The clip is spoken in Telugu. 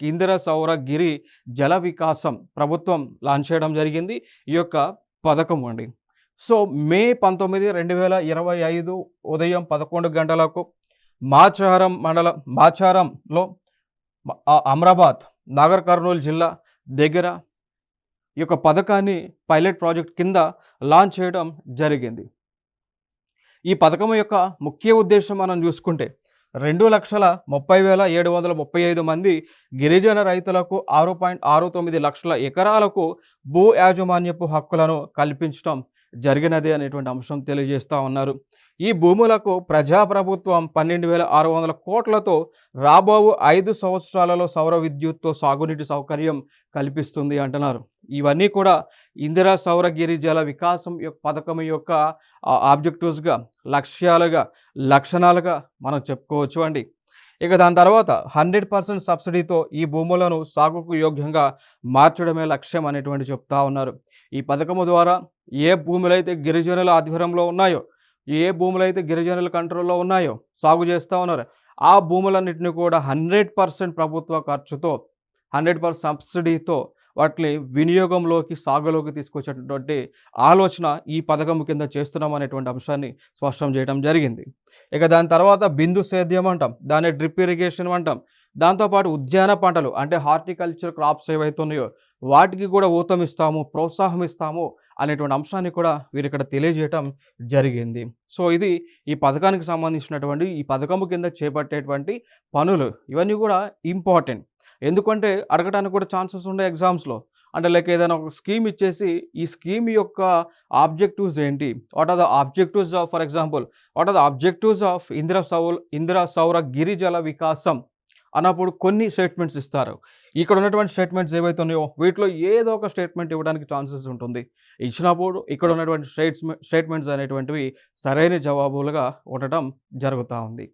ఇందిర సౌర గిరి జల వికాసం ప్రభుత్వం లాంచ్ చేయడం జరిగింది. ఈ యొక్క పథకం అండి. సో మే 19, 2025 ఉదయం 11 గంటలకు మాచారంలో అమ్రాబాద్ నాగర్ కర్నూలు జిల్లా దగ్గర ఈ యొక్క పథకాన్ని పైలట్ ప్రాజెక్ట్ కింద లాంచ్ చేయడం జరిగింది. ఈ పథకం యొక్క ముఖ్య ఉద్దేశం మనం చూసుకుంటే 2,30,735 మంది గిరిజన రైతులకు 6.69 లక్షల ఎకరాలకు భూ యాజమాన్యపు హక్కులను కల్పించడం జరిగినది అనేటువంటి అంశం తెలియజేస్తూ ఉన్నారు. ఈ భూములకు ప్రజాప్రభుత్వం 12,600 కోట్లతో రాబో 5 సంవత్సరాలలో సౌర విద్యుత్తో సాగునీటి సౌకర్యం కల్పిస్తుంది అంటున్నారు. ఇవన్నీ కూడా ఇందిరా సౌర గిరి జల వికాసం పథకం యొక్క ఆబ్జెక్టివ్స్గా, లక్ష్యాలుగా, లక్షణాలుగా మనం చెప్పుకోవచ్చు అండి. ఇక దాని తర్వాత 100% సబ్సిడీతో ఈ భూములను సాగుకు యోగ్యంగా మార్చడమే లక్ష్యం అనేటువంటి చెప్తా ఉన్నారు. ఈ పథకము ద్వారా ఏ భూములైతే గిరిజనుల ఆధ్వర్యంలో ఉన్నాయో, ఏ భూములైతే గిరిజనుల కంట్రోల్లో ఉన్నాయో సాగు చేస్తూ ఉన్నారు, ఆ భూములన్నింటినీ కూడా 100% ప్రభుత్వ ఖర్చుతో 100% సబ్సిడీతో వాటిని వినియోగంలోకి, సాగులోకి తీసుకొచ్చేటటువంటి ఆలోచన ఈ పథకం కింద చేస్తున్నాం అనేటువంటి అంశాన్ని స్పష్టం చేయడం జరిగింది. ఇక దాని తర్వాత బిందు సేద్యం అంటాం, దాన్ని డ్రిప్ ఇరిగేషన్ అంటాం. దాంతోపాటు ఉద్యాన పంటలు అంటే హార్టికల్చర్ క్రాప్స్ ఏవైతే ఉన్నాయో వాటికి కూడా ఊతం ఇస్తాము, ప్రోత్సాహం ఇస్తాము అనేటువంటి అంశాన్ని కూడా వీరు ఇక్కడ తెలియజేయటం జరిగింది. సో ఇది ఈ పథకానికి సంబంధించినటువంటి, ఈ పథకము కింద చేపట్టేటువంటి పనులు ఇవన్నీ కూడా ఇంపార్టెంట్. ఎందుకంటే అడగడానికి కూడా ఛాన్సెస్ ఉండే ఎగ్జామ్స్లో. అంటే లైక్ ఏదైనా ఒక స్కీమ్ ఇచ్చేసి ఈ స్కీమ్ యొక్క ఆబ్జెక్టివ్స్ ఏంటి, what are the objectives of, for example what are the objectives of Indira Saura Giri జల వికాసం అన్నప్పుడు కొన్ని స్టేట్మెంట్స్ ఇస్తారు. ఇక్కడ ఉన్నటువంటి స్టేట్మెంట్స్ ఏవైతే ఉన్నాయో వీటిలో ఏదో ఒక స్టేట్మెంట్ ఇవ్వడానికి ఛాన్సెస్ ఉంటుంది. ఇచ్చినప్పుడు ఇక్కడ ఉన్నటువంటి స్టేట్మెంట్స్ అనేటువంటివి సరైన జవాబులుగా ఉండటం జరుగుతూ ఉంది.